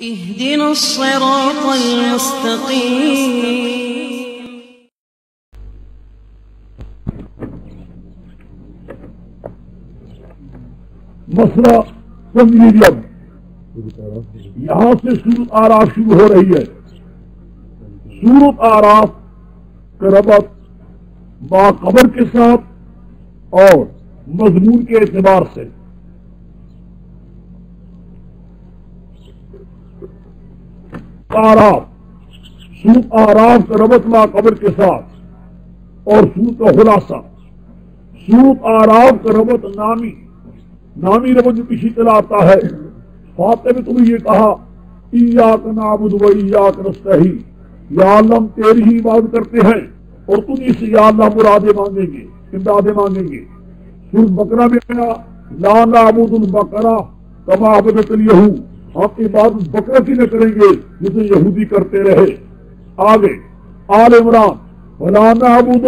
اهدنا الصراط المستقيم. مسئلہ سمجھیے جب یہاں سے سورت آراف شروع ہو رہی ہے. سورت آراف کا ربط با قبر کے ساتھ اور مضمون کے اعتبار سے آراف سورت آراف کا ربط با قبر کے ساتھ اور سورت کا خلاصہ. سورت آراف کا ربط نامی ربط جو پیچھے چلا آتا ہے. فاتح میں تمہیں یہ کہا ایاک نعبد و ایاک نستعین، یا اللہ ہم تیری ہی عبادت کرتے ہیں اور تم اس سے یا اللہ مرادیں مانگیں گے، امدادیں مانگیں گے. سورۃ بقرہ میں کہا لا نعبد البقرہ کما عبدت الیہود، ہم عبادت بقرہ کی نہ کریں گے جسے یہودی کرتے رہے. آگے آل عمران ولا نعبد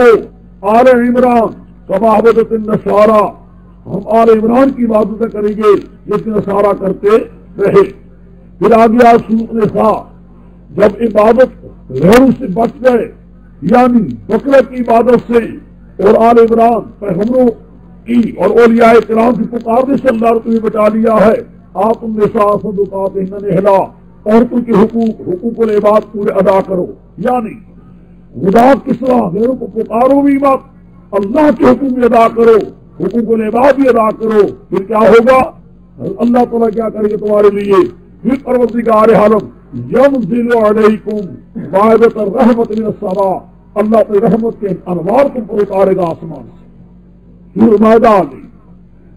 آل عمران کما عبدت النصارى، ہم آل عمران کی عبادت کریں گے جس نصارہ کرتے رہے. پھر آ گیا سورۃ نساء، جب عبادت غیروں سے بچ گئے یعنی بقرہ کی عبادت سے اور آل عمران پیغمبروں کی اور اولیاء کرام کی پکارنے سے اللہ نے تمہیں بچا لیا ہے. آپ النساء صدقاتہن نحلا، عورتوں کے حقوق العباد پورے ادا کرو، یعنی خدا کے سوا غیروں کو پکارو بھی مت، اللہ کے حقوق بھی ادا کرو، حقوق العباد بھی ادا کرو. پھر کیا ہوگا؟ اللہ تعالیٰ کیا کرے گا تمہارے لیے؟ پھر پروردگار عالم ینزل علیکم مائدۃ الرحمۃ من السماء، اللہ کی رحمت کے انوار تم پر اتارے گا آسمان سے. سورۃ مائدہ آ گئی،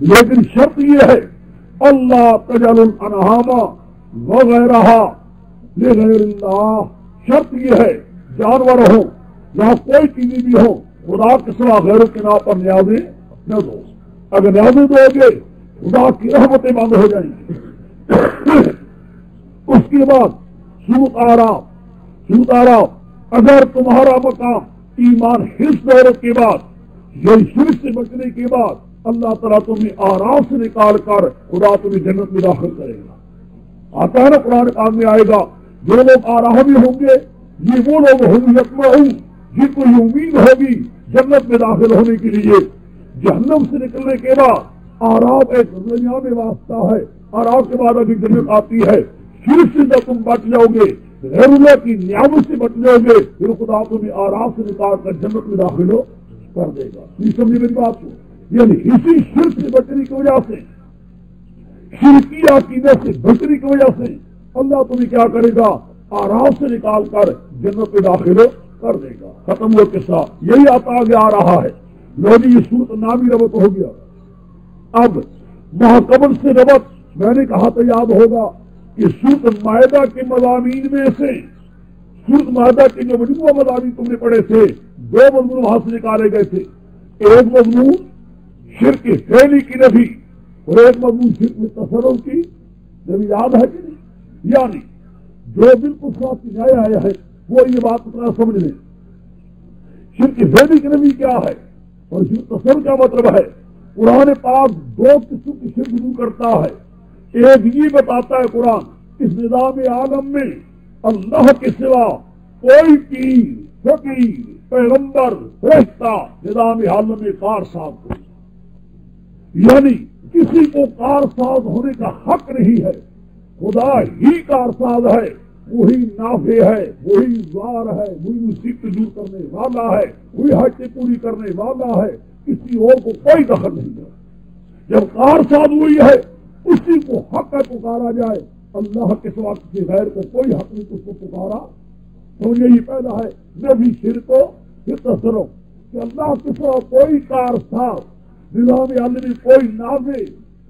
لیکن شرط یہ ہے اللہ تجعل الانعام وغیرہ لغیر اللہ. شرط یہ ہے جانور ہو یا کوئی چیزیں بھی ہو خدا کے سوا غیروں کے نام پر نیازیں نہ دو. اگر نیازیں دو گے خدا کی رحمتیں بند ہو جائیں گی. اس کے بعد سورۃ آراف اگر تمہارا مقام ایمان حفظ دورت کے بعد یہ شرک سے بچنے کے بعد اللہ تعالیٰ تمہیں آراف سے نکال کر خدا تمہیں جنت میں داخل کرے گا. آتا ہے نا قرآن پاک میں آئے گا جو لوگ آرامی ہوں گے یہ وہ لوگ ہوں گے یطمعون جن کو یہ امید ہوگی جنت میں داخل ہونے کے لیے. جہنم سے نکلنے کے بعد آراف ایک درمیان میں واسطہ ہے، آراف کے بعد ابھی جنت آتی ہے. شرک سے جب تم بچ جاؤ گے غیر اللہ کی نعمت سے بچ جاؤ گے پھر خدا تمہیں آراف سے نکال کر جنت میں داخل کر دے گا. یہ سمجھے میری بات کو؟ یعنی اسی شرک سے بچنے کی وجہ سے، شرکی عقیدے سے بچنے کی وجہ سے اللہ تمہیں کیا کرے گا؟ آراف سے نکال کر جنت میں داخل کر دے گا. ختم ہو کے ساتھ یہی آتا آگے آ رہا ہے. لو جی یہ سورت نامی ربط ہو گیا. اب ماقبل سے ربط میں نے کہا تو یاد ہوگا کہ سورت مائدہ کے مضامین میں سے سورت مائدہ کے جو مجموعہ مضامین تم نے پڑھے تھے دو مضمون وہاں سے نکالے گئے تھے. ایک مضمون شرک فعلی کی نفی اور ایک مضمون شرک تصرف کی نفی. یاد ہے کہ نہیں؟ یعنی جو بالکل ساتھ نیا آیا ہے وہ یہ بات اتنا سمجھ لیں شرک فعلی کی نفی کیا ہے اور شرک تصرف کا مطلب ہے. قرآن پاک دو قسم کی شرک دور کرتا ہے. ایک یہ بتاتا ہے قرآن اس نظام عالم میں اللہ کے سوا کوئی پیر فقیر پیغمبر فرشتہ نظام عالم میں کارساز ہو، یعنی کسی کو کارساز ہونے کا حق نہیں ہے. خدا ہی کارساز ہے، وہی نافع ہے، وہی زار ہے، وہی مصیبت دور کرنے والا ہے، وہی حاجتیں پوری کرنے والا ہے. کسی اور کو کوئی دخل نہیں ہے. جب کارساز ہوئی ہے اسی کو حق ہے پکارا جائے. اللہ کے سوا کسی غیر کو کوئی حق نہیں اس کو پکارا. تو یہی پہلا ہے نبی شرک پھر تصرف کہ اللہ کے سوا کوئی کارساز نظام عالمی کوئی نافع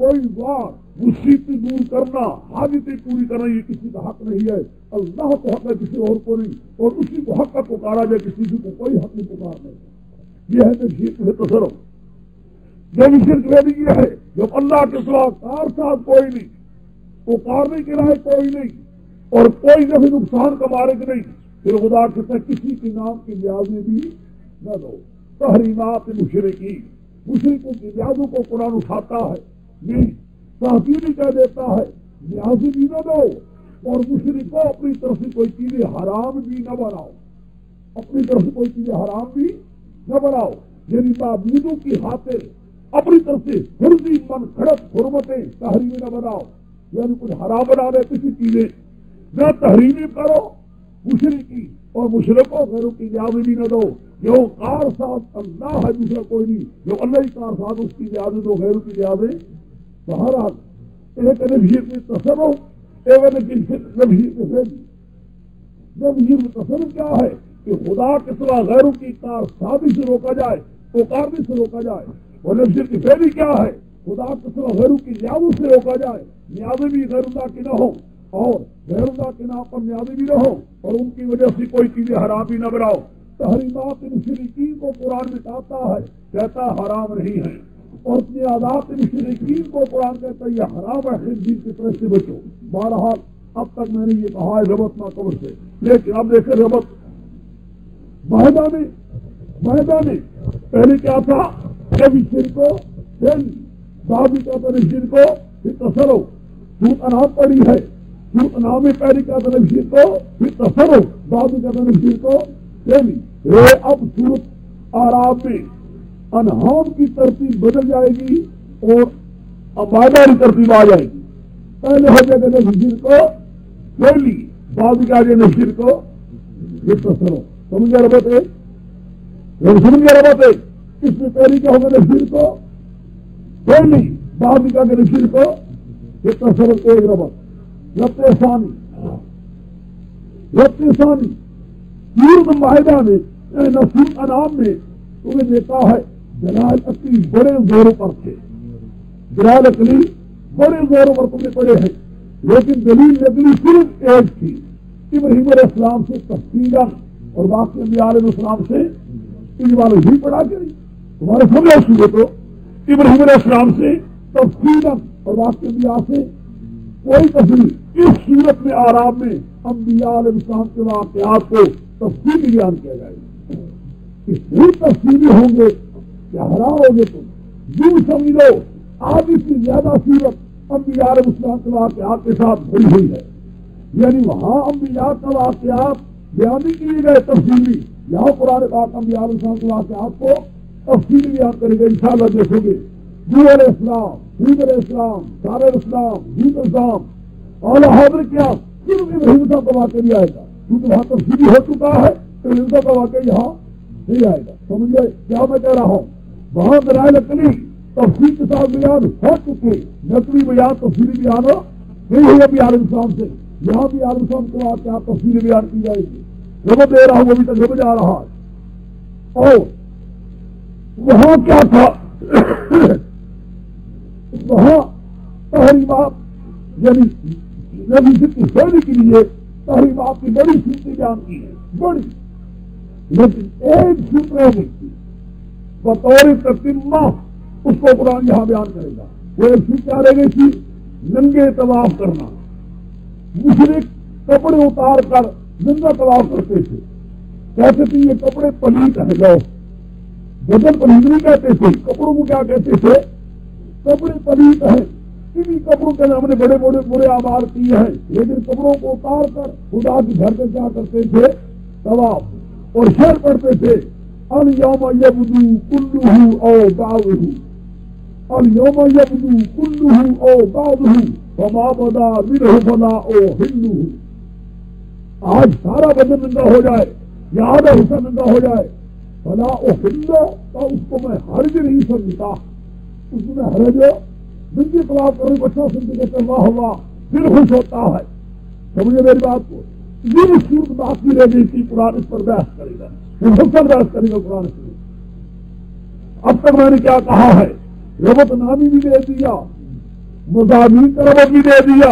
کوئی وار مصیبت دور کرنا حاجتیں پوری کرنا یہ کسی کا حق نہیں ہے. اللہ کو حق ہے کسی اور کو نہیں اور اسی کو حق ہے پکارا جائے کسی کو کوئی حق نہیں پکارنا. یہ ہے نبی شرک تصرف. نبی شرک یہ ہے جب اللہ کے سوا کارساز کوئی نہیں پکارنے کے لائق کوئی نہیں اور کوئی نفع نقصان کا مالک نہیں پھر خدا کے ساتھ کسی کے نام کی نیازیں بھی نہ دو. تحریمات مشرکوں کی نیازوں کو قرآن اٹھاتا ہے نہیں تحقیری کہہ دیتا ہے نیازیں بھی نہ دو اور مشرک کو اپنی طرف سے کوئی چیزیں حرام بھی نہ بناؤ، اپنی طرف سے کوئی چیزیں حرام بھی نہ بناؤ، یعنی معبودوں کی خاطر اپنی طرف سے فرضی من گھڑت حرمتیں تحریمیں نہ بناؤ، یعنی کچھ حرام بنا دے کسی چیزیں نہ تحریمیں کرو مشرک کی، اور مشرکوں غیروں کی اجازت بھی نہ دو، جو کار ساز اللہ ہے دوسرا کوئی نہیں، جو اللہ ہی کار ساز اس کی اجازت دو، غیروں کی اجازت بہرحال ایک نفیر میں تصرف نفیر میں تصرف کیا ہے کہ خدا کے سوا غیروں کی کار سازی سے روکا جائے، پکارنے سے روکا جائے، اور نفیر کی پہلی کیا ہے خدا کے سوا غیروں کی نیازوں سے روکا جائے، نیازیں بھی غیر اللہ کی نہ ہو اور غیر اللہ کے نام پر نیازیں بھی نہ ہو، اور ان کی وجہ سے کوئی چیزیں حرام بھی نہ بناؤ۔ تحریمات مشرکین کو قرآن مٹاتا ہے، کہتا حرام نہیں ہے، اور اپنی عادات مشرکین کو قرآن کہتا ہے یہ حرام ہے، خنزیر کی طرف سے بچو۔ بہرحال اب تک میں نے یہ کہا ہے ربط نہ قبر سے، لیکن اب دیکھیں ربط معاہدہ میں پہلے کیا تھا کبھی شرک کو بعد میں کیا تھا شرک کو پھر تصرف، سورۃ انعام پڑی ہے، سورۃ انعام میں پہلے کیا تھا شرک کو پھر تصرف، بعد میں کیا تھا شرک کو پہلی۔ اب سورۃ اعراف میں انعام کی ترتیب بدل جائے گی اور معاہدہ کی ترتیب آ جائے گی، پہلے ہو جائے گا شرک کو پہلی، بعد میں کیا جائے شرک کو پھر تصرف۔ سمجھ گیا ربط ہے؟ سمجھ گیا ربط ہے؟ اس میں پہلی کیا ہوگا شرک کو پہلی، بعد میں کیا کرے شرک کو پھر تصرف، ایک ربط۔ ربط ثانی سورۃ معاہدہ میں سورۃ انعام میں تمہیں دیکھا ہے دلائل عقلی بڑے زوروں پر تھے، دلائل عقلی بڑے زوروں پر تم نے پڑے ہیں، لیکن دلیل عقلی صرف ایک تھی، ابراہیم علیہ السلام سے تفصیلاً اور باقی انبیاء علیہ السلام سے والے ہی پڑھا کے تمہارے سمجھو صورت ہو، ابراہیم علیہ السلام سے تفصیلاً اور باقی انبیاء سے کوئی تفصیل۔ اس صورت میں آرام میں انبیاء علیہ السلام کے واقعات کو تفصیلی بیان کیا جائے گا، اس لیے تفصیلی ہوں گے کیا حیران ہوگے تم، یوں سمجھ لو آدھی سے زیادہ صورت انبیاء علیہ السلام کے واقعات کے ساتھ بھری ہوئی ہے، یعنی وہاں انبیاء کا واقعات بیان نہیں کیے گئے تفصیلی، یہاں قرآن پاک انبیاء علیہ السلام کے واقعات کو تفصیلی بیان کرے گا، انشاءاللہ دیکھو گے۔ نوح علیہ السلام، ہود علیہ السلام، صالح علیہ السلام، ہود علیہ السلام، اور حاضر کیا صرف ابراہیم صاحب کا واقعہ نہیں آئے گا، کیونکہ وہاں تفصیلی ہو چکا ہے، ابراہیم صاحب کا واقعہ یہاں نہیں آئے گا۔ سمجھ گئے کیا میں کہہ رہا ہوں؟ وہاں دلائل عقلی تفصیل کے ساتھ بیان ہو چکے، نقلی بیان تفصیلی بیان نہیں ہوگا بھی عالم السلام سے، یہاں بھی عالم السلام کے واقعات تفصیلی بیان کی جائے گی۔ ربط دے رہا ہوں ابھی تک ربط جا رہا ہے، اور وہاں کیا تھا وہاں تحریمات یعنی نبی سے ہونے کے لیے تحریمات کی بڑی صورتیں بیان کی ہیں، بڑی، لیکن ایک صورت رہ گئی تھی بطور تتمہ، اس کو قرآن یہاں بیان کرے گا۔ وہ ایک صورت کیا رہ گئی تھی؟ ننگے طواف کرنا، مشرک کپڑے اتار کر ننگا طواف کرتے تھے، کہتے تھے یہ کپڑے پلیت ہیں، لو بدن پلیت نہیں کہتے تھے، کپڑوں کو کیا کہتے تھے؟ کپڑے پلیت ہیں، انہیں کپڑوں کے ہم نے بڑے بڑے برے اعمال کیے ہیں، لیکن کپڑوں کو اتار کر خدا کے گھر میں کیا کرتے تھے؟ طواف، اور شعر پڑھتے تھے الیوم یبدو کلہ او بعضہ، الیوم یبدو کلہ او بعضہ فما بدا منہ فلا احلہ، آج سارا بدن ننگا ہو جائے یا آدھا حصہ ننگا ہو جائے، فلا احلہ، تو اس کو میں حرج نہیں سمجھتا، اس میں حرج ننگے طواف کرنے بچہ سمجھ کے اللہ ہوا پھر خوش ہوتا ہے۔ سمجھے میری بات کو؟ یہ صورت باقی رہ گئی تھی، قرآن اس پر بحث کرے گا، مفصل بحث کرے گا قرآن سے۔ اب تک میں نے کیا کہا ہے؟ ربط نامی بھی دے دیا، مضامین کا ربط بھی دے دیا،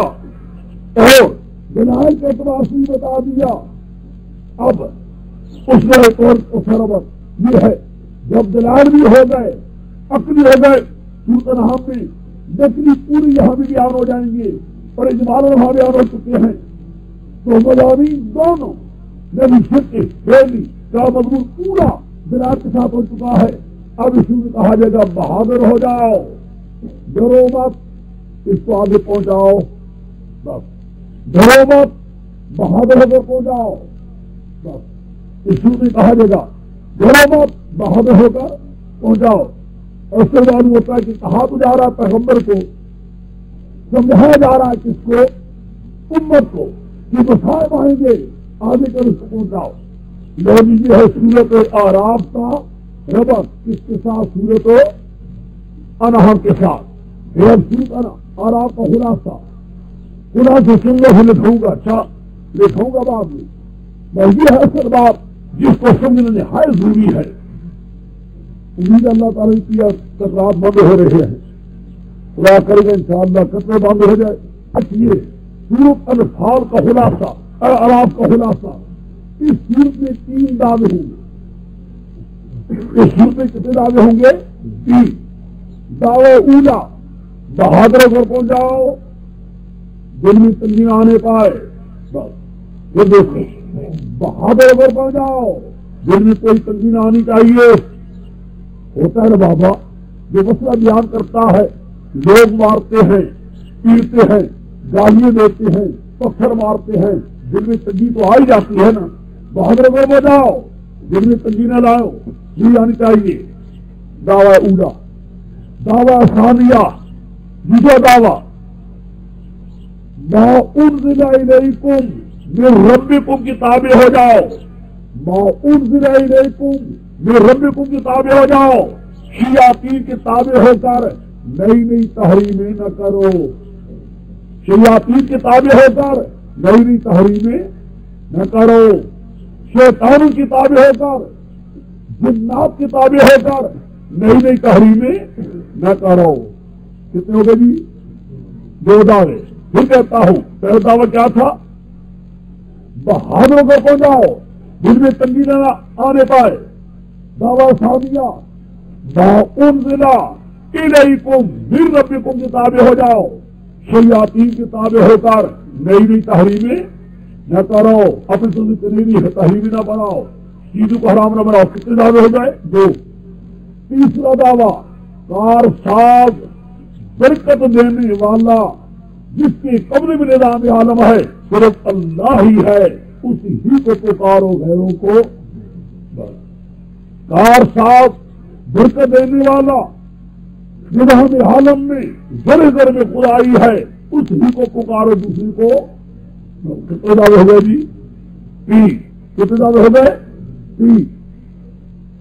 اور دلائل کے اعتبار سے بھی بتا دیا۔ اب اس میں ایک اور ربط یہ ہے، جب دلائل بھی ہو گئے، عقلی ہو گئے، سورۃ انعام میں نقلی پوری یہاں بھی بیان ہو جائیں گے اور اجمال وہاں بیان ہو چکے ہیں، تو مضامین دونوں نبی شرک پہلی کا مضمون پورا دلائل کے ساتھ ہو چکا ہے۔ اب اس میں کہا جائے گا بہادر ہو جاؤ، ڈرو مت، اس کو آگے پہنچاؤ، بس ڈرو مت بہادر ہو کر پہنچاؤ. بس اس میں کہا جائے گا ڈرو مت بہادر ہو کر پہنچاؤ. اور اس سے معلوم ہوتا ہے کہ کہا تو جا رہا پیغمبر کو, سمجھایا جا رہا ہے کس کو, امت کو, کہ مسائب آئیں گے آگے کر اس کو پہنچاؤ. لوگ یہ ہے سورت اعراف کا ربط کس کے ساتھ, سورت انعام کے ساتھ. سورت اعراف کا خلاصہ سن لو, لکھوں گا, اچھا لکھوں گا بعد میں. یہ ہے اصل بات جس کو سمجھنا نہایت ضروری ہے. امید اللہ تعالیٰ کی تکرار بند ہو رہے ہیں, خدا کرے گا انشاءاللہ کتنے بند ہو جائے. اچھا سورت انفال کا خلاصہ, اعراف کا خلاصہ, اس سورت میں 3 دعوے ہوں گے. اس سورت میں کتنے دعوے ہوں گے؟ 3. دعوے اولا بہادر ہو کر پہنچاؤ, دل میں تنگی آنے پائے. بس یہ دیکھو, بہادر ہو کر پہنچاؤ, دل میں کوئی تنگی نہ آنی چاہیے. ہوتا ہے نا بابا, جو مسئلہ بیان کرتا ہے, لوگ مارتے ہیں, پیٹتے ہیں, گالیاں دیتے ہیں, پتھر مارتے ہیں, دل میں تنگی تو آ ہی جاتی ہے نا. بہادر کو بجاؤ, دل میں تنگی نہ لاؤ, یہ آنی چاہیے. دعوی اولا. دعوی ثانیہ, دوسرا دعوی ما انزل الیکم من ربکم کی تابع ہو جاؤ. ما انزل الیکم من ربکم کی تابع ہو جاؤ. شیاطین کے تابع ہو کر نئی نئی تحریمیں نہ کرو. شیاطین کے تابع ہو کر نئی نئی تحریمیں نہ کرو. شیطانوں کی تابع ہو کر, جنات کی تابع ہو کر نئی نئی تحریمیں نہ کرو. کتنے ہو گئے جی؟ 2 دعوے. پھر کہتا ہوں پہلا دعویٰ کیا تھا؟ بہادروں کو پہنچاؤ, دل میں تنگی نہ آنے پائے. دعویٰ ثانیہ ما انزل الیکم من ربکم کی تابع ہو جاؤ. شیاطین کی تابع ہو کر نئی نئی تحریمیں نہ کرو. اپنے سے نئی نئی تحریمیں نہ بناؤ, چیزوں کو حرام نہ بناؤ. کتنے دعوے ہو گئے؟ 2. تیسرا دعویٰ کار ساز برکت دینے والا, جس کے قبضے میں نظام عالم ہے صرف اللہ ہی ہے, اسی ہی کو پکارو, غیروں کو. کار ساز برکت دینے والا, نظام عالم میں ذرے ذرے میں خدائی ہے, اس ہی کو پکارو, دوسری کو. کتنے دعوے ہو گئے جی؟ 3. کتنے دعوے ہو گئے؟ 3.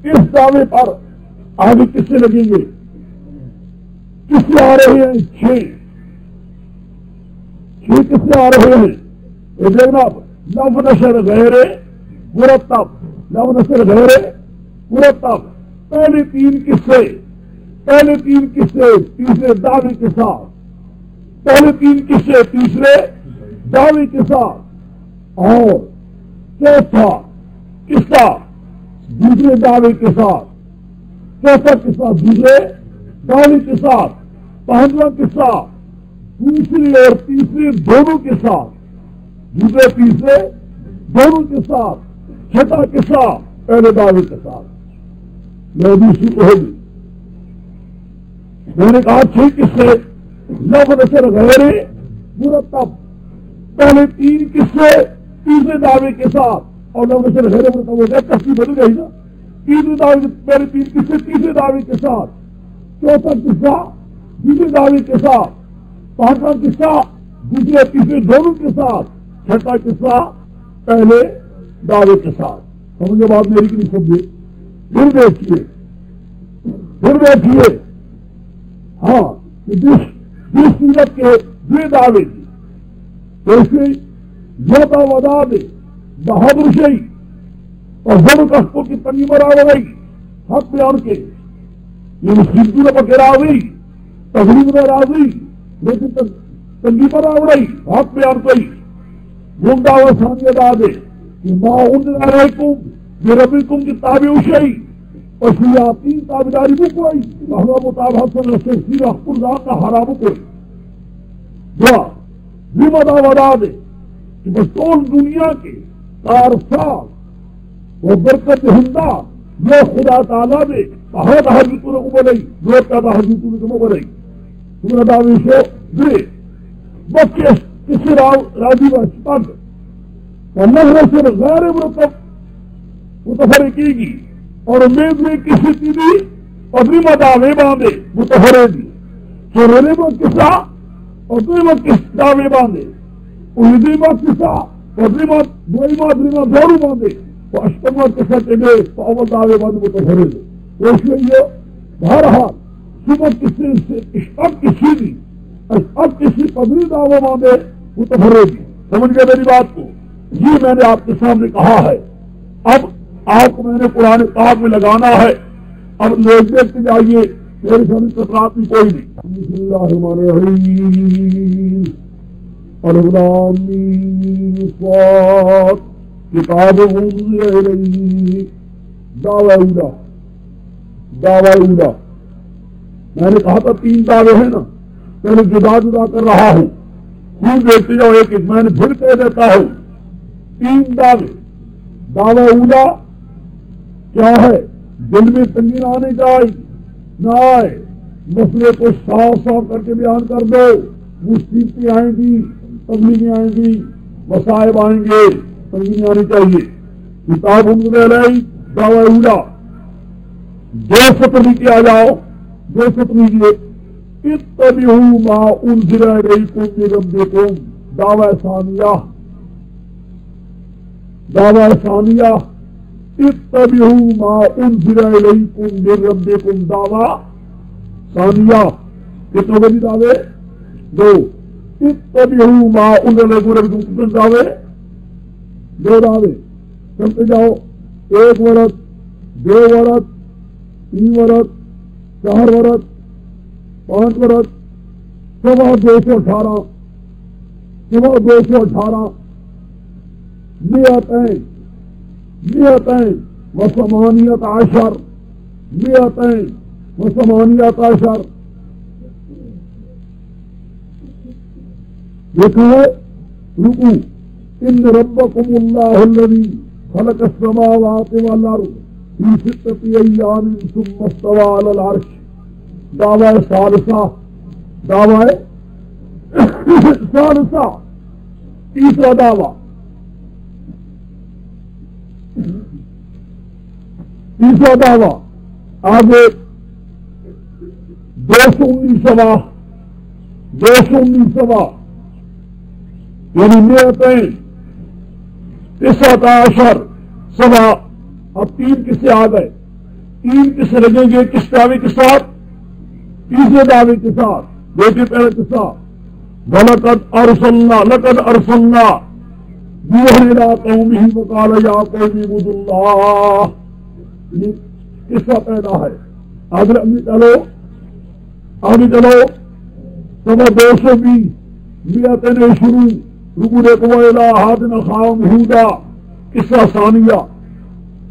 اس دعوے پر آگے کس سے لگیں گے؟ کس سے آ رہے ہیں؟ 6 کس سے آ رہے ہیں؟ یہ دیکھنا, لو نشر غیر مرتب, لو نشر غیر مرتب. پہلے 3 قصے, پہلے 3 قصے تیسرے دعوے کے ساتھ, پہلے 3 قصے تیسرے دعوے کے ساتھ, اور چوتھا قصہ دوسرے دعوے کے ساتھ, چوتھا قصہ دوسرے دعوے کے ساتھ, 5واں قصہ دوسرے اور تیسرے دونوں کے ساتھ, دوسرے تیسرے دونوں کے ساتھ, 6واں قصہ پہلے دعوے کے ساتھ. میں دوسری کو ہوگی, میں نے کہا 6 قصے لو نشر غیر مرتب, پہلے 3 قصے تیسرے دعوے کے ساتھ, اور لو نشر غیر مرتب ہو گیا, تفصیل بدل گئی نا. تیسرے دعوے, پہلے 3 قصے تیسرے دعوے کے ساتھ, چوتھا قصہ دوسرے دعوے کے ساتھ, 5واں قصہ دوسرے تیسرے دونوں کے ساتھ, 6واں قصہ پہلے دعوے کے ساتھ. سمجھے بات میری کی نہیں سمجھے؟ پھر دیکھیے ہاں جس سورت کے 2 دعوے تھے, جیسے یوتا ودا دے بہادر شہی اور زر کشتوں کی تنگی مرا گئی حق بیان کے, یہ مسلم نے پکڑا ہوئی, تقریب میں راضی, لیکن تنگی پر آوڑی حق بیان کوئی. وہ دعوی ثانیہ ادا دے کہ ما انزل الیکم من ربکم کی تابع شہی, اور شیاطین تابعداری بکوئی, بہوا مطابق سے رسول اخبر ذات کا حرام کوئی. ذمہ دعوی ادا دے کہ بس کون دنیا کے کارساز وہ برکت دہندہ یہ خدا تعالیٰ نے بہت حضرتوں نے بنائی, جو پیدا حضرتوں نے بنائی. تمہیں دعوی سے دے بس کسی راضی و اشتق نظر صرف غیر مرتب متفرے کی گی اور امید میں کسی کی بھی اپنی دعوے باندھے متفرے دی تو رنے میں کسا اپنی مت کس دعوے باندھے اردی مت کسا اپنی مت دوئی مت دورو باندھے تو اشتمت کسا چلے تو اول دعوے باندھے متفرے دے تو اس میں یہ بہرحال صبح کسی سے اشتق کسی بھی اب کسی پدری دعوے باندھے متفرے دی سمجھ گئے میری بات کو یہ میں نے آپ کے سامنے کہا ہے اب آپ کو میں نے قرآن پاک میں لگانا ہے اب لوگ دیکھتے جائیے میرے سامنے سطرات میں کوئی نہیں بسم اللہ الرحمن الرحیم الف لام میم صاد کتاب انزل الیک دعوی اولا میں نے کہا تھا 3 دعوے ہیں نا پہلے جدا جدا کر رہا ہوں خود دیکھتے جاؤ ایک میں نے پھر کہہ دیتا ہوں 3 دعوے دعوی اولا کیا ہے دل میں تنگی نہ آنے چاہیے نہ آئے مسئلے کو صاف کر کے بیان کر دو مصیبتیں آئیں گی تبلیغیں آئیں گی مصائب آئیں گے تنگی نہیں آنی چاہیے کتاب انزل الیک دعوی اولا 2 سطر نیچے آ جاؤ 2 سطر نیچے اتبعوا ما انزل الیکم من ربکم دعوی ثانیہ اتبعوا ما انزل الیکم من ربکم دعوی ثانیہ کتنے بڑی دعوے 2 اتبعوا ما انزل الیکم من ربکم کتنے دعوے 2 دعوے چلتے جاؤ 1 ورد 2 ورد 3 ورد 4 ورد 5 ورد سوا 218 مئتين وثمانية عشر دیکھا ہے رکو ان ربکم اللہ الذی خلق السماوات والارض فی 6 ایام ثم استوى علی العرش دعوی ثالثہ تیسرا دعوی آگے 219 یعنی 219 سوا اب 3 کسے آ گئے 3 کسے لگیں گے کس دعوے کے ساتھ تیسرے دعوے کے ساتھ دیکھیں پہلے کے ساتھ لقد ارسلنا نوحا الی قومہ فقال یا قوم اعبدوا اللہ یہ قصہ پیدا ہے آگے چلو سوا 220 مئتين شروع رکو دیکھو الی عاد اخاہم ہودا قصہ ثانیہ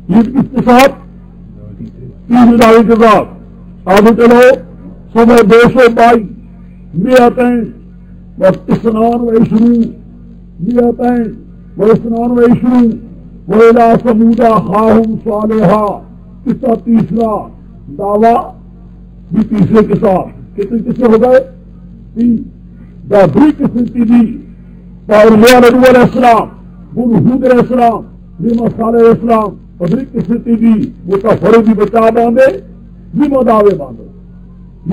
یہ کس کے ساتھ تیسرے دعوے کے ساتھ آگے چلو سوا 222 مئتين و22 وإلى ثمود أخاهم صالحا قصہ تیسرا دعویٰ بھی تیسرے کے ساتھ کتنے قصے ہو گئے 3 دابری قسم کی بھی پاورلیا نبی علیہ السلام ہود علیہ السلام نیمہ صالح علیہ السلام پدری قسم کی بھی متفرے بھی بچا باندھے نیمہ دعوے باندھے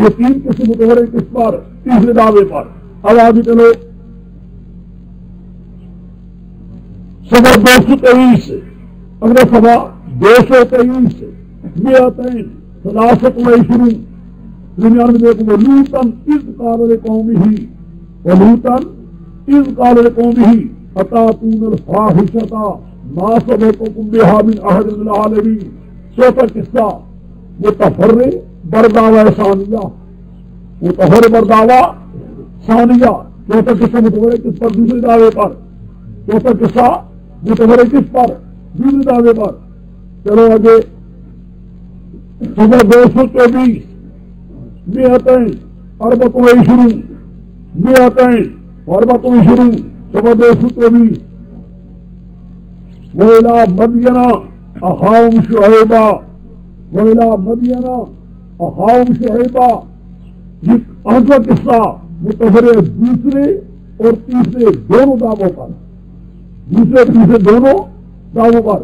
یہ 3 قسم متفرے کس پر تیسرے دعوے پر اب آگے چلو سوا 223 اگلا سوا 223 مئتين 23 دنیا میں دیکھو ولوطا اذ قال لقومه اتاتون الفاحشة ما سبقكم بها من احد من العالمين چوتھا قصہ متفرے بردعوی ثانیہ چوتھا قصہ متفرے کس پر دوسرے دعوے پر چوتھا قصہ متفرے کس پر دوسرے دعوے پر چلو آگے صبح 224 مئتين 24 صبح 224 وإلى مدين أخاهم شعيبا یہ آنکھا قصہ متفرے دوسرے اور تیسرے دونوں دعووں پر، دوسرے تیسرے دونوں دعووں پر،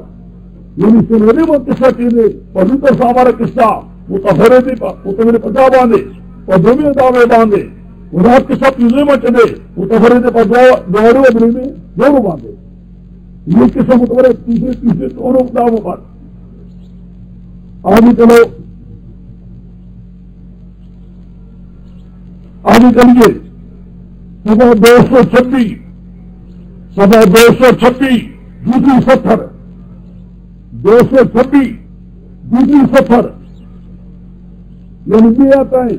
یعنی سنونے میں قصہ چیزیں پہلو تو سامارا قصہ وہ تفرے تھے وہ تو میرے پچا باندھے اور دونوں دعوے باندھے وہ رات کے سب تیسرے میں چلے وہ تفرے تھے دوڑے ابری میں دونوں باندھے، یہ قصہ متورے تیسرے دونوں دعووں پر۔ آگے چلو آگے چلیے، صفحہ 226 صفحہ 226 دوسری سطر 226 دوسری سطر، یعنی یہ آتا ہے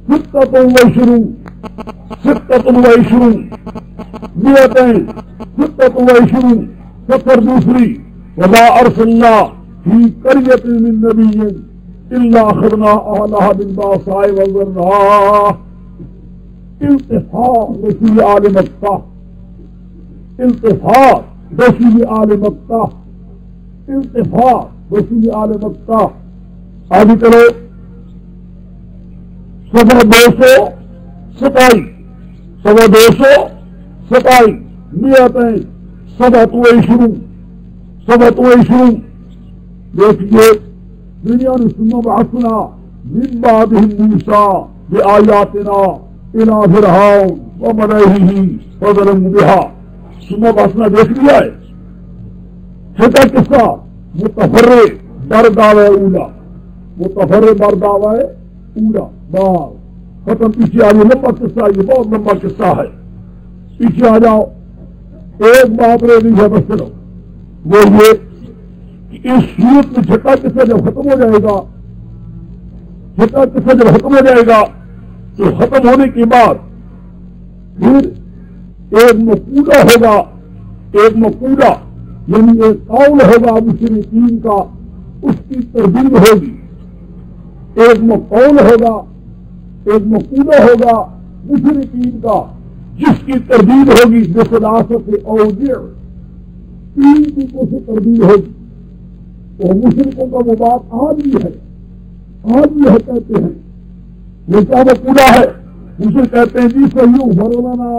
ستۃ وعشرون ستۃ وعشرون، یہ آتا ہے ستۃ وعشرون سطر دوسری، وما ارسلنا فی قریۃ من نبی الا اخذنا اہلہا بالبأساء والضراء، التفاق رسول آل مکہ، التفاق رسول آل مکہ، التفاق رسول آل مکہ۔ آگے چلو صفحہ 227 صفحہ 227 یہ آتے ہیں صفحۃ وعشرون صفحۃ وعشرون، دیکھیے دنیا نے ثم بعثنا من بعدهم موسیٰ بآیاتنا إلى فرعون وملئه فظلموا بها، ثم بعثنا دیکھ لیا ہے، چھٹا قصہ متفرع بر دعوی اولا، متفرع بر دعوی اولا بار ختم۔ پیچھے آگے لمبا قصہ، یہ بہت لمبا قصہ ہے، پیچھے آ جاؤ۔ ایک بات رہ گئی ہے بس چلو، وہ یہ کہ اس صورت میں چھٹا قصہ جب ختم ہو جائے گا، چھٹا قصہ جب ختم ہو جائے گا تو ختم ہونے کے بعد پھر ایک مقولہ ہوگا، ایک مقولہ یعنی ایک قول ہوگا مشرکین کا، اس کی تردید ہوگی، ایک مقول ہوگا، ایک مقولہ ہوگا مشرکین کا جس کی تردید ہوگی بثلاثۃ اوجع، تین چیزوں سے تردید ہوگی۔ اور مشرکوں کا وہ بات آج بھی ہے، آج بھی ہے، کہتے ہیں وہ کیا مقولہ ہے، اسے کہتے ہیں جی صحیح بھرونا،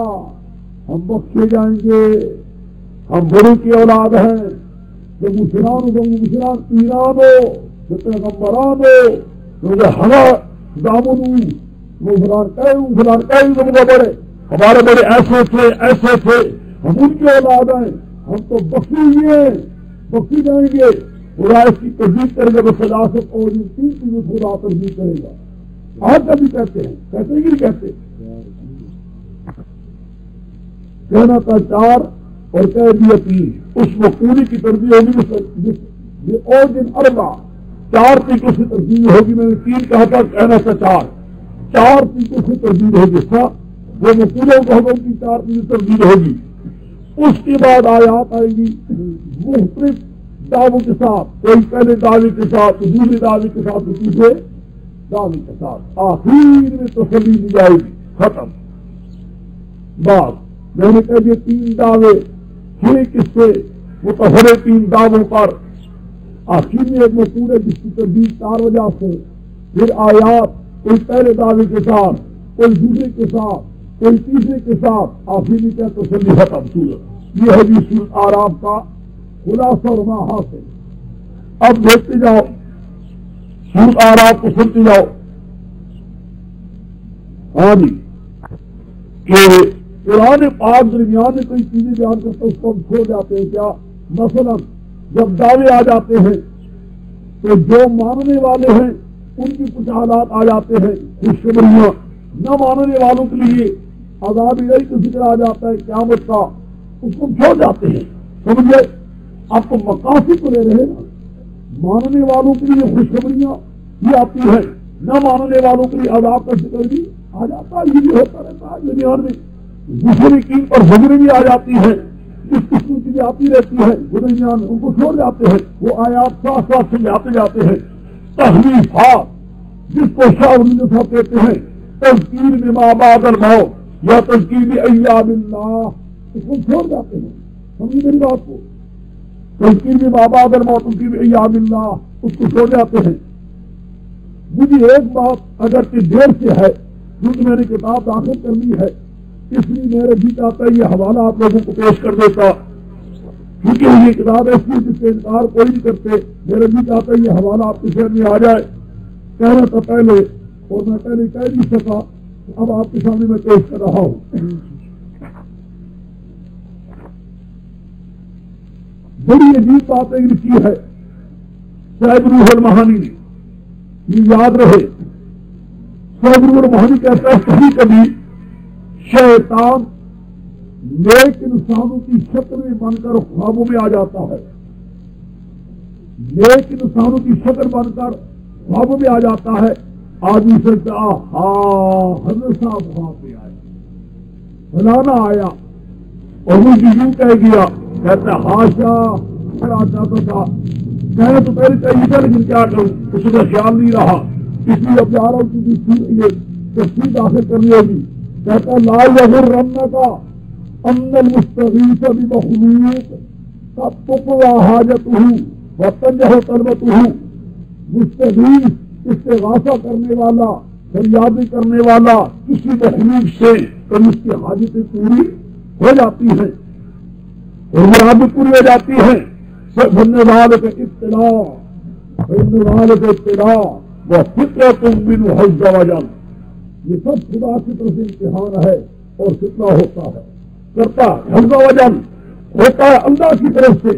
ہم بخشے جائیں گے، ہم بڑوں کی اولاد ہیں، جب مسلمان ہو مسلمان پیران ہو، جب پیغمبران ہو، جو ہما دامن وہ فلان کہیں بڑے ہمارے بڑے ایسے تھے، ہم ان کی اولاد ہیں، ہم تو بخشی جائیں گے، خدا اس کی تردید کرے گا، بس خلاصت اور ان تین چیزوں خدا تردید کرے گا۔ آج کبھی کہتے ہیں، کہتے ہی کہتے کہنا تھا 4 اور کہہ دیا 3، اس مقولی کی تردید ہوگی اور دن 4 چیزوں سے تردید ہوگی، میں نے 3 کہا تھا، کہنا تھا 4 چیزوں سے تردید ہوگی، وہ مقولوں کو ہوگا کی 4 چیزیں تردید ہوگی۔ اس کے بعد آیات آئے گی مختلف دعووں کے ساتھ، کوئی پہلے دعوے کے ساتھ، دوسرے دعوے کے ساتھ، تیسرے دعوے کے ساتھ، آخر میں تسلی دی جائے گی، ختم بات۔ میں نے کہہ دیا 3 دعوے، 6 قصے متفرع 3 دعووں پر، آخر میں ایک مقول ہے جس کی تردید 4 وجہ سے، پھر آیات کوئی پہلے دعوے کے ساتھ، کوئی دوسرے کے ساتھ، کوئی تیسرے کے ساتھ، آخر میں کیا تسلی ختم۔ سورت یہ ہے جی سورت اعراف کا خلاصہ اور حاصل۔ اب دیکھتے جاؤ سورت اعراف کو، سنتے جاؤ۔ ہاں جی کہ قرآن پاک درمیان میں کوئی چیزیں بیان کرتا ہے اس کو ہم چھوڑ جاتے ہیں کیا؟ مثلا جب دعوے آ جاتے ہیں تو جو ماننے والے ہیں ان کی کچھ حالات آ جاتے ہیں، خوشخبریاں، نہ ماننے والوں کے لیے عذاب الہی کا ذکر آ جاتا ہے قیامت کا، اس کو چھوڑ جاتے ہیں۔ سمجھے؟ آپ کو مقاصد کو لے رہے نا، ماننے والوں کے لیے خوشخبریاں یہ آتی ہے، نہ ماننے والوں کے لیے عذاب کا ذکر بھی آ جاتا ہے، یہ بھی ہوتا رہتا ہے دنیا میں۔ مشرکین پر زجر بھی آ جاتی ہے، اس قسم کی آتی رہتی ہے، درمیان ان کو چھوڑ جاتے ہیں، وہ آیات ساتھ ساتھ سے آتے جاتے ہیں۔ تحریفات جس کو شاہ صاحب کہتے ہیں تذکیر میں ما بعد الموت یا تذکیر میں ایام اللہ، اس کو چھوڑ جاتے ہیں۔ سمجھے میری بات کو؟ تذکیر میں ما بعد الموت، تذکیر میں ایام اللہ، اس کو چھوڑ جاتے ہیں۔ مجھے ایک بات اگر کہ دیر سے ہے کیونکہ میں نے کتاب داخل کر لی ہے، اس لیے میرے جی چاہتا ہے یہ حوالہ آپ لوگوں کو پیش کر دیتا، کیونکہ یہ کتاب ایسی جس سے انکار کوئی نہیں کرتے، میرے جی چاہتا ہے یہ حوالہ آپ کے ذہن میں آ جائے، کہنا تھا پہلے اور میں پہلے کہہ نہیں سکا، اب آپ کے سامنے میں پیش کر رہا ہوں۔ بڑی عجیب باتیں لکھی ہے صاحب روح المعانی نے، یہ یاد رہے، صاحب روح المعانی کہتا ہے کبھی کبھی شیطان نیک انسانوں کی شکل میں بن کر خوابوں میں آ جاتا ہے، نیک انسانوں کی شکل بن کر خوابوں میں آ جاتا ہے، آدمی سے کہا ہاں حضرت صاحب وہاں پہ آئے، فلانا آیا، اور وہ یوں کہہ گیا، کہتا ہاشا چاہتا تھا میں تو پہلے چاہیے تھا لیکن کیا کروں، اس کا خیال نہیں رہا، اس لیے اب جا رہا ہوں کیونکہ یہ تفصیل داخل کرنی ہوگی۔ کہتا لا یغرنک ان المستغیث بمخلوق قد تقضی حاجتہ وتنجح طلبتہ، مستغیث استغاثہ کرنے والا، فریادی کرنے والا کسی مخلوق سے تو اس کی حاجتیں پوری ہو جاتی ہیں اور مراد پوری ہو جاتی ہیں۔ فإن ذلك ابتلاء وفتنة منه عز وجل، یہ سب خدا کی طرف سے امتحان ہے اور فتنہ ہوتا ہے، کرتا عز وجل ہوتا ہے اللہ کی طرف سے،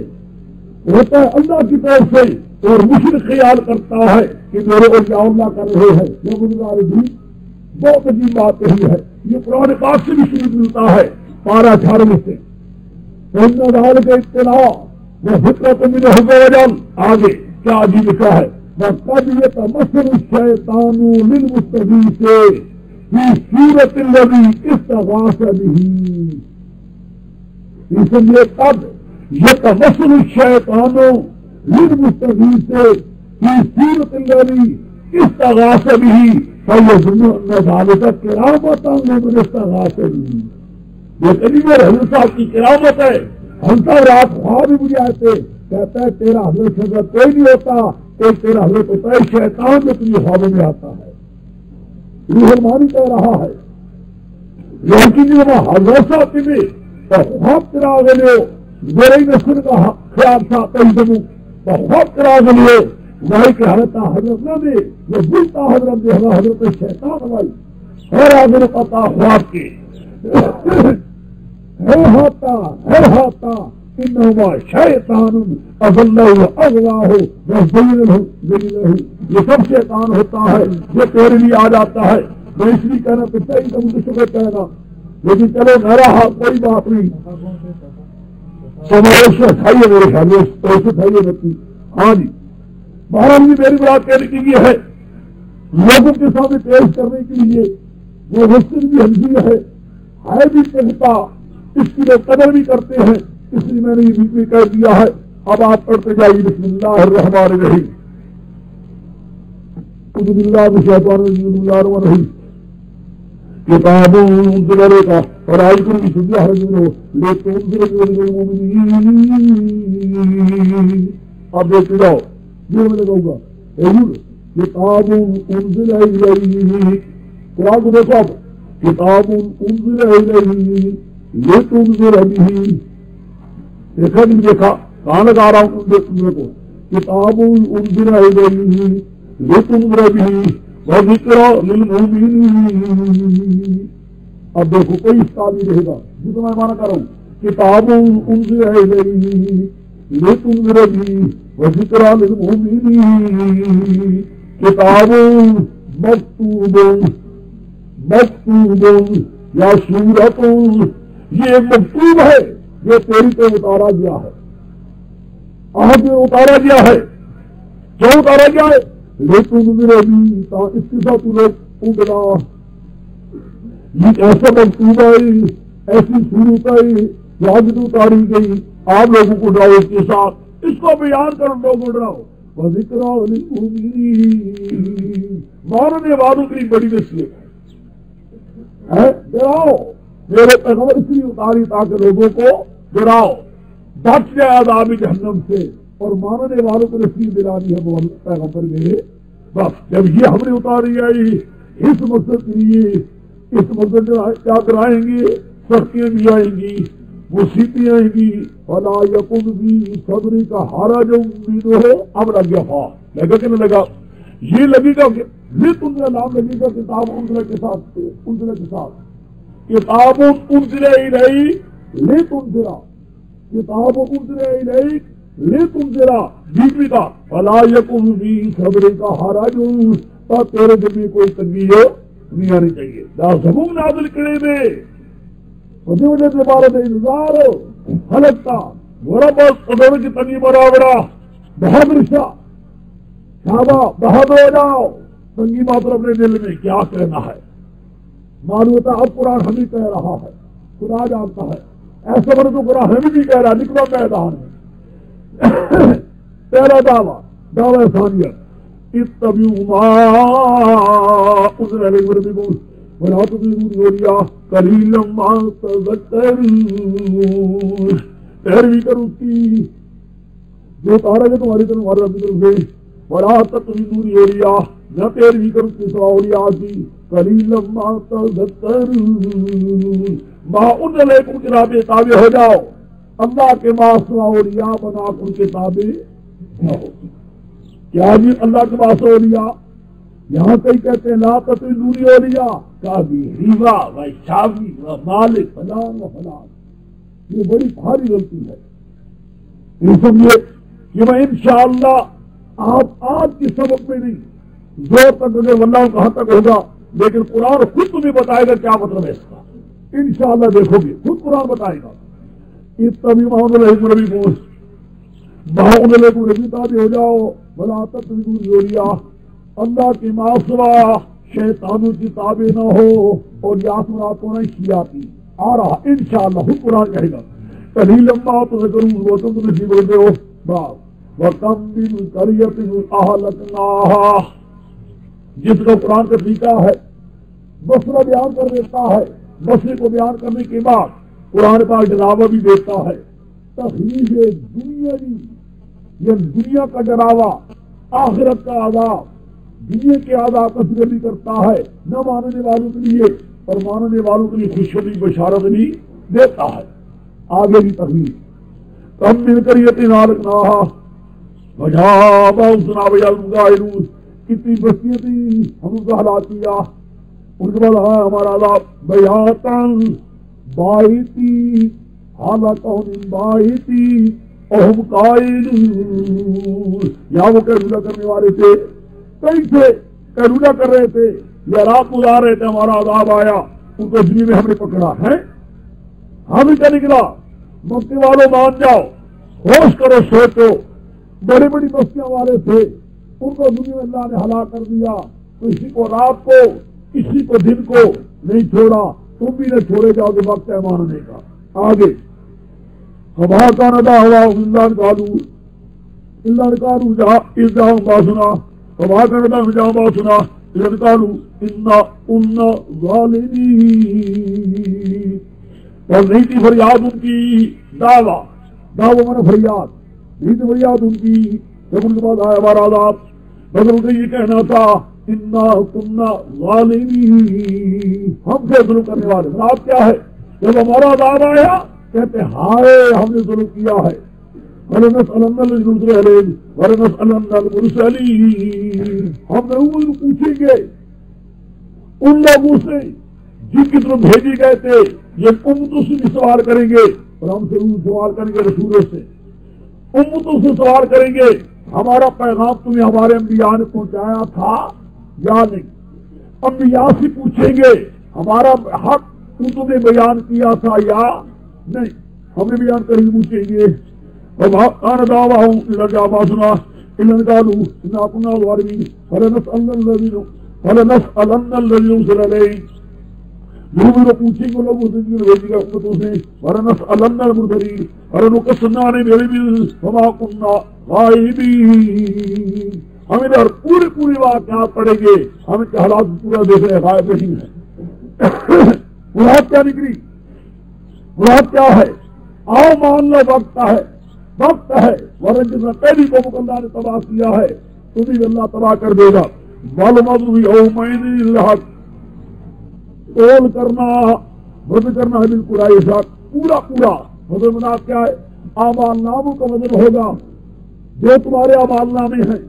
ہوتا ہے اللہ کی طرف سے، اور مشرک خیال کرتا ہے کہ میرے اولیاء اللہ کر رہے ہیں، یہ بھی بہت عجیب بات یہی ہے، یہ قرآن پاک سے بھی شروع ملتا ہے پارہ 18 سے، فإن ذلك ابتلاء وفتنة منه عز وجل، آگے کیا عجیب لکھا ہے، وقد يتمثل الشيطان للمستغيث في صورة الذي استغاث به، اس لیے قد يتمثل الشيطان للمستغيث في صورة الذي استغاث به فيظن ان ذلك كرامة لمن استغاث به، یہ کبھی میرے حضرت صاحب کی کرامت ہے، ہم سب رات خواب بھی مجھے آتے، کہتا ہے تیرا حضرت سے کوئی نہیں ہوتا، ایک تیرا حضرت ہوتا ہے شیطان جو تمہیں خوابوں میں آتا ہے، روح المعانی کہہ رہا ہے، لیکن جو حضرت صاحب تمہیں خواب کرا گئے میرے نسل کا خیال تھا کئی دنوں خواب کرا گئے وہی کہ حضرت نے جو بولتا حضرت نے حضرت شیطان ہماری اور آگے پتا خواب کے ہاتا انہما شیطان اضلہ اغواہ وزینہ، یہ سب شیطان ہوتا ہے جو تیرے لیے آ جاتا ہے، میں اس لیے کہنا تو چاہیے تو مجھے شکر کہنا، لیکن چلو میرا ہاتھ کوئی بات نہیں، سماش اٹھائیے میرے خیال میں پیسے اٹھائیے بچی، ہاں جی بہرحال جی میری بات کہنے کی یہ ہے لوگوں کے سامنے پیش کرنے کے لیے وہ حسن بھی حمزی ہے بھی کہتا، اس کی لوگ قدر بھی کرتے ہیں، اس لیے میں نے یہ بھی کہہ دیا ہے۔ اب آپ پڑھتے جائیے بسم اللہ الرحمن الرحیم، اعوذ باللہ من الشیطان الرجیم، بسم اللہ الرحمن الرحیم، کتاب انزلت کا اور آج کو بھی سجدہ حرجن ہو لیکن اب دیکھتے جاؤ یہ میں لگاؤں گا کتاب انزل الیہ، قرآن کو دیکھو اب کتاب انزل الیہ لتنذر بہ، دیکھا نہیں دیکھا کہاں لگا رہا ہوں دیکھنے کو، کتاب انزل الیہ لتنذر بہ وذکری للمؤمنین، اب دیکھو کوئی اشکال نہیں رہے گا جس میں مانا کر رہا ہوں، کتاب انزل الیہ لتنذر بہ وذکری للمؤمنین، کتاب مکتوب یا سورت، یہ ایک مکتوب ہے جو تیری پہ اتارا گیا ہے، آج میں اتارا گیا ہے، جو اتارا گیا ہے لیکن میرے بھی اس کے ساتھ لوگ اگلا، یہ ایسا مکتوب ہے، ایسی صورت ہے جو آج اتاری گئی، آپ لوگوں کو ڈراؤ اس کے ساتھ، اس کو بیان کرو لوگوں کو ڈراؤ، وذکری للمؤمنین، ماننے والوں کی بڑی نصیحت ہے، ڈراؤ، میرے پیغمبر اس لیے اتاری تاکہ لوگوں کو ڈراؤ، بچ جائے عذاب جہنم سے، اور ماننے والوں کو نصیب دلانی ہے وہ پیغمبر میرے، بس جب یہ ہم نے اتاری آئی اس مقصد کے لیے اس مدد کیا کرائیں گے، سختیاں بھی آئیں گی، مصیبتیں آئیں گی، فلا یکن فی صدرک حرج منہ، اب لگ گیا ہاں لگا کہ نہیں لگا، یہ لگے گا کہ لتنذر نام لگے گا کتاب انزل کے ساتھ، انزل کے ساتھ کتاب انزل الیک لتنذر، کتاب انزل الیک لتنذر، بیچ میں کا فلا یکن فی صدرک حرج، تو تیرے دل میں کوئی تنگی ہو نہیں آنی چاہیے، دا زبون نازل کرے میں وجہ وجہ سے بارت انتظار حلقتا وربت قدر کی تنگی برابرہ بہادر شاہ شہبہ بہادر ہو جاؤ، تنگی ماتر اپنے دل میں کیا کہنا ہے، معلوم ہوتا اب قرآن ہمیں کہہ رہا ہے، خدا جانتا ہے، ایسا بڑا تو قرآن ہمیں بھی کہہ رہا ہے، نکلو میدان میں پہلا دعویٰ ثانیت اتبعوا ما انزل الیکم من ربکم ولا تطیعوا الاولیاء قلیلا ما تذکرون، پیروی کرو اس کی جو اتارا گیا تمہاری طرف ہمارے رب کی طرف سے، ولا تطیعوا الاولیاء، نہ پیروی کرو اس کی سوا اولیاء کی، قلیلا ما تذکرون، ما انزل الیکم کے تابع ہو جاؤ، اللہ کے ماں سوا اولیاء بنا کر کے تابع نہ ہو۔ کیا جی اللہ کے پاس اولیاء، یہاں کئی کہتے ہیں لا تطیعوا اولیاء، قاضی ریوا و شافعی و مالک فلان و فلان، یہ بڑی بھاری غلطی ہے۔ یہ سمجھے کہ میں انشاءاللہ آپ آج کی سبق میں نہیں زور تک مجھے واللہ کہاں تک ہوگا، لیکن قرآن خود تمہیں بتائے گا کیا مطلب ہے اس کا، انشاءاللہ دیکھو گے خود قرآن بتائے گا۔ اتبعوا ما انزل الیکم من ربکم، ما انزل الیکم من ربکم تابع ہو جاؤ، ولا تطیعوا الاولیاء، اللہ کے ماں سوا شیطانوں کی تابع نہ ہو، اور یاد مراد ہونا شیعہ کی آ رہا انشاءاللہ خود قرآن کہے گا، قلیلا ما تذکرون، وہ تم نصیب ہوتے ہو بات، وَكَمْ مِنْ قَرْيَةٍ أَهْلَكْنَاهَا، جس کا قرآن کا طریقہ ہے بصرہ بیان کر دیتا ہے، بصرے کو بیان کرنے کے بعد قرآن پاک ڈراوا بھی دیتا ہے، تخریج دنیا یہ دنیا کا ڈراوا، آخرت کا عذاب، دنیا کے عذاب کا ذکر بھی کرتا ہے، نہ ماننے والوں کے لیے اور ماننے والوں کے لیے خوشخبری بشارت بھی دیتا ہے۔ آگے بھی تخریج کم مل کر یتیم نالکناہا وجابا سنا بجالمگائرون، کتنی بستیاں تھیں ہم ان کا ہلاک کیا، ان کے بعد ہمارا عذاب بیاتن بائیتی حالکہم بائیتی اہم قائلون، یا وہ کیلولہ کرنے والے تھے، کئی تھے کیلولہ کر رہے تھے یا رات گزار رہے تھے، ہمارا عذاب آیا، ان کو دنیا میں ہم نے پکڑا ہے، ہم کیا نکلا، مکے والوں مان جاؤ، ہوش کرو، سوچو، بڑی بڑی بستیاں والے تھے، ان کو دنیا میں اللہ نے ہلاک کر دیا، تو اسی کو رات کو کسی کو دن کو نہیں چھوڑا، تم بھی نہ چھوڑے جاؤ کہ وقت ہے ماننے کا۔ آگے فما كان دعواهم إلا أن قالوا إذ جاءهم بأسنا، فما كان دعواهم إذ جاءهم بأسنا إلا أن قالوا إنا كنا ظالمين، اور نہیں تھی فریاد ان کی دعویٰ مانا فریاد، نہیں تھی فریاد ان کی جب ان کے بعد آیا ہمارا عذاب، مگر ان کا یہ کہنا تھا انا كنا ظالمين، ہم سے ظلم کرنے والے۔ مراد کیا ہے؟ جب ہمارا عذاب آیا کہتے ہائے ہم نے ظلم کیا ہے، وَلَنَسْأَلَنَّ الَّذِينَ أُرْسِلَ إِلَيْهِمْ وَلَنَسْأَلَنَّ الْمُرْسَلِينَ، ہم ضرور پوچھیں گے ان لوگوں سے جن کی طرف بھیجے گئے تھے، یہ امتوں سے بھی سوال کریں گے، اور ہم سے سوال کریں گے رسولوں سے، امتوں سے سوال کریں گے ہمارا پیغام تمہیں ہمارے انبیاء نے پہنچایا تھا یا نہیں، انبیاء سے پوچھیں گے ہمارا حق تمہیں بیان کیا تھا یا نہیں، ہم نے بیان کر ہی پوچھیں گے۔ وَمَا دَعْوَاهُمْ إِلَّا جَاءَهُمْ بَأْسُنَا إِلَّا أَن قَالُوا إِنَّا كُنَّا ظَالِمِينَ فَلَنَسْأَلَنَّ الَّذِينَ أُرْسِلَ إِلَيْهِمْ، ضرور پوچھیں گے لوگوں سے جو بھیجے گئے امتوں سے، وَلَنَسْأَلَنَّ الْمُرْسَلِينَ وَلَنُقَصَّنَّ عَلَيْهِم وَمَا كُنَّا غَائِبِينَ، ہم ادھر پوری واقعات پڑھیں گے، ہم کے حالات پورا دیکھ رہے غائب نہیں ہے۔ مراد کیا نکلی؟ مراد کیا ہے؟ آؤ مان لو، وقت ہے ورنہ جس نے پہلی قوم کو اللہ نے تباہ کیا ہے تمہیں اللہ تباہ کر دے گا۔ وَالْمَضْرُ يَوْمَئِذٍ الْحَقُّ، تول کرنا وزن کرنا ہے بالکل ایسا پورا پورا وزن بنا کیا ہے اعمال ناموں کا وزن ہوگا جو تمہارے اعمال نامے ہیں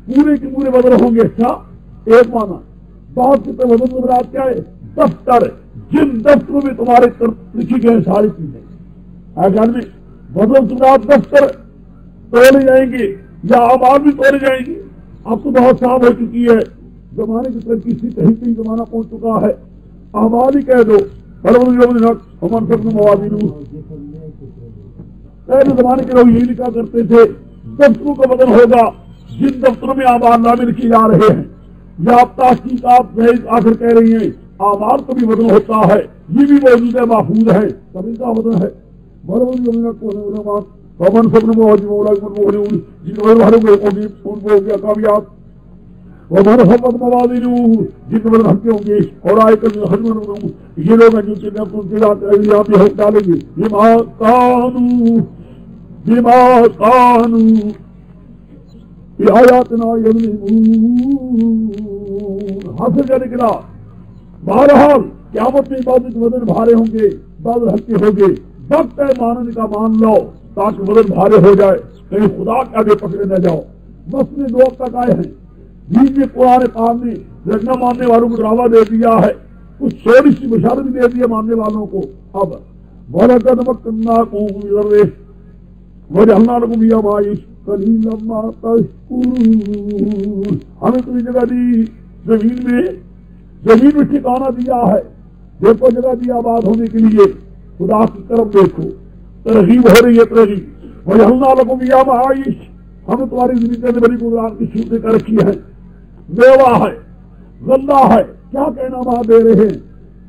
پورے کے پورے وزن ہوں گے. اچھا ایک مانا بات کی وزن بنا کیا ہے دفتر جن دفتروں میں تمہارے لکھی گئے ساری چیزیں خیال میں وزن سماعت دفتر تولے جائیں گے یا اعمال بھی تولے جائیں گے. اب تو بہت صاف ہو چکی ہے زمانے کی ترقی سے کہیں کہیں زمانہ پہنچ چکا ہے اعمال ہی کہہ دو ہمن سب موازین. پہلے زمانے کے لوگ یہی لکھا کرتے تھے دفتروں کا وزن ہوگا جن دفتروں میں اعمال نامے لکھے جا رہے ہیں یا آپ تحقیقات آخر کہہ رہی ہیں اعمال کا بھی وزن ہوتا ہے یہ بھی موجود ہے محفوظ ہے سبھی کا وزن ہے. پون سب نے کامیاب وہاں سب موازین جن کے وزن ہلکے ہوں گے اور آئے کر یہ لوگ ہیں جن کے یہاں پہ ڈالیں گے بما كانوا بآياتنا يظلمون. حاصل کیا نکلا بہرحال قیامت میں عبادت وزن بھارے ہوں گے بادل ہلکے ہوں گے. وقت ہے ماننے کا مان لو تاکہ وزن بھارے ہو جائے کہیں خدا کے آگے پکڑے نہ جاؤ. مسئلے دو اب تک آئے ہیں بیچ میں قرآن پاک نے نہ ماننے والوں کو ڈراوا دے دیا ہے کچھ تھوڑی سی بشارت بھی دے دی ہے ماننے والوں کو. اب وَلَقَدْ مَكَّنَّاكُمْ فِي الْأَرْضِ وَجَعَلْنَا لَكُمْ فِيهَا مَعَايِشَ قَلِيلًا مَا تَشْكُرُونَ. ہمیں تمہیں جگہ دی زمین میں ٹھکانہ دیا ہے دیکھو جگہ دی آباد ہونے کے لیے خدا کی طرف دیکھو ترغیب ہو رہی ہے ترغیب. وَجَعَلْنَا لَكُمْ فِيهَا مَعَايِشَ ہمیں تمہاری زندگی میں بڑی گزران کی چھوٹیں کر رکھی ہے میوہ ہے غلہ ہے کیا کہنا وہاں دے رہے ہیں.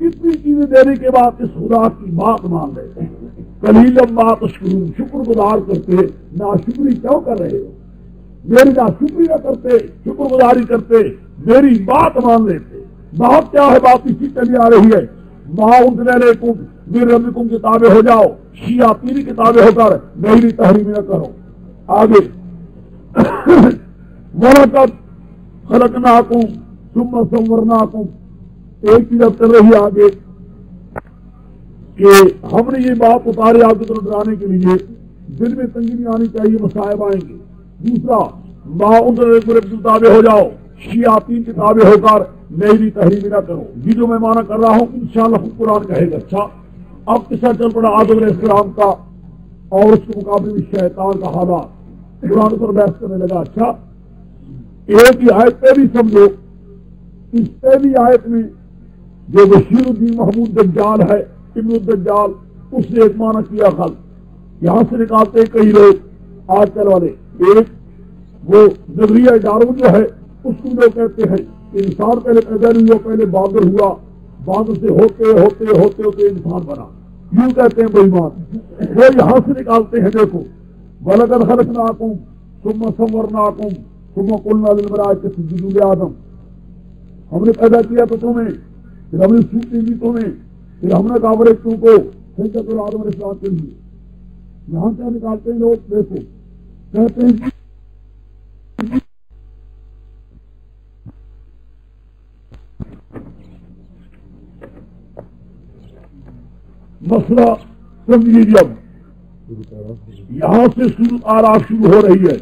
اتنی چیزیں دینے کے بعد اس خدا کی بات مان لیتے ہیں. قلیلاً ما تشکرون شکر گزار کرتے ناشکری کیوں کر رہے ہو. میری ناشکری نہ کرتے شکر گزاری کرتے میری بات مان لیتے. بات کیا ہے بات اسی چلی آ رہی ہے ما انزل الیکم من ربکم کتابیں ہو جاؤ شیاطینی کتابیں ہو کر میری تحریم نہ کرو. آگے وَلَقَدْ خَلَقْنَاكُمْ ثُمَّ صَوَّرْنَاكُمْ ایک چیز اب چل رہی آگے کہ ہم نے یہ بات اتارے آپ کی طرف ڈرانے کے لیے دل میں تنگی نہیں آنی چاہیے مصائب آئیں گے. دوسرا ما انزل الیکم کتابیں ہو جاؤ شیاطین کتابیں ہو کر میری تحریم نہ کرو. یہ جو میں مانا کر رہا ہوں انشاءاللہ خود قرآن کہے گا. اچھا اب قصہ چل پڑا آدم علیہ السلام کا اور اس کے مقابلے میں شیطان کا حالات قرآن پر بحث کرنے لگا. اچھا ایک ہی آیت پہ بھی سمجھو اس پہلی آیت میں جو بشیر الدین محمود دجال ہے ابن الدجال اس نے ایک معنی کیا خلق یہاں سے نکالتے کئی لوگ آج کل والے. ایک وہ نظریہ ڈارون جو ہے اس کو لوگ کہتے ہیں کہ انسان پہلے پیدا نہیں ہوا پہلے باندر ہوا باندر سے ہوتے ہوتے ہوتے ہوتے انسان بنا یوں کہتے ہیں بے ایمان. وہ یہاں سے نکالتے ہیں دیکھو وَلَقَدْ خَلَقْنَاكُمْ ثُمَّ صَوَّرْنَاكُمْ ثُمَّ قُلْنَا لِلْمَلَائِكَةِ اسْجُدُوا لِآدَمَ ہم نے پیدا کیا تو تمہیں پھر ہم نے سوچی دی تمہیں پھر ہم نے کہا تم کو سجدہ کرو آدم علیہ السلام کے لیے. یہاں کیا نکالتے ہیں لوگ دیکھو کہتے ہیں مسئلہ سمجھ لیجیے. اب یہاں سے سورۃ اعراف شروع ہو رہی ہے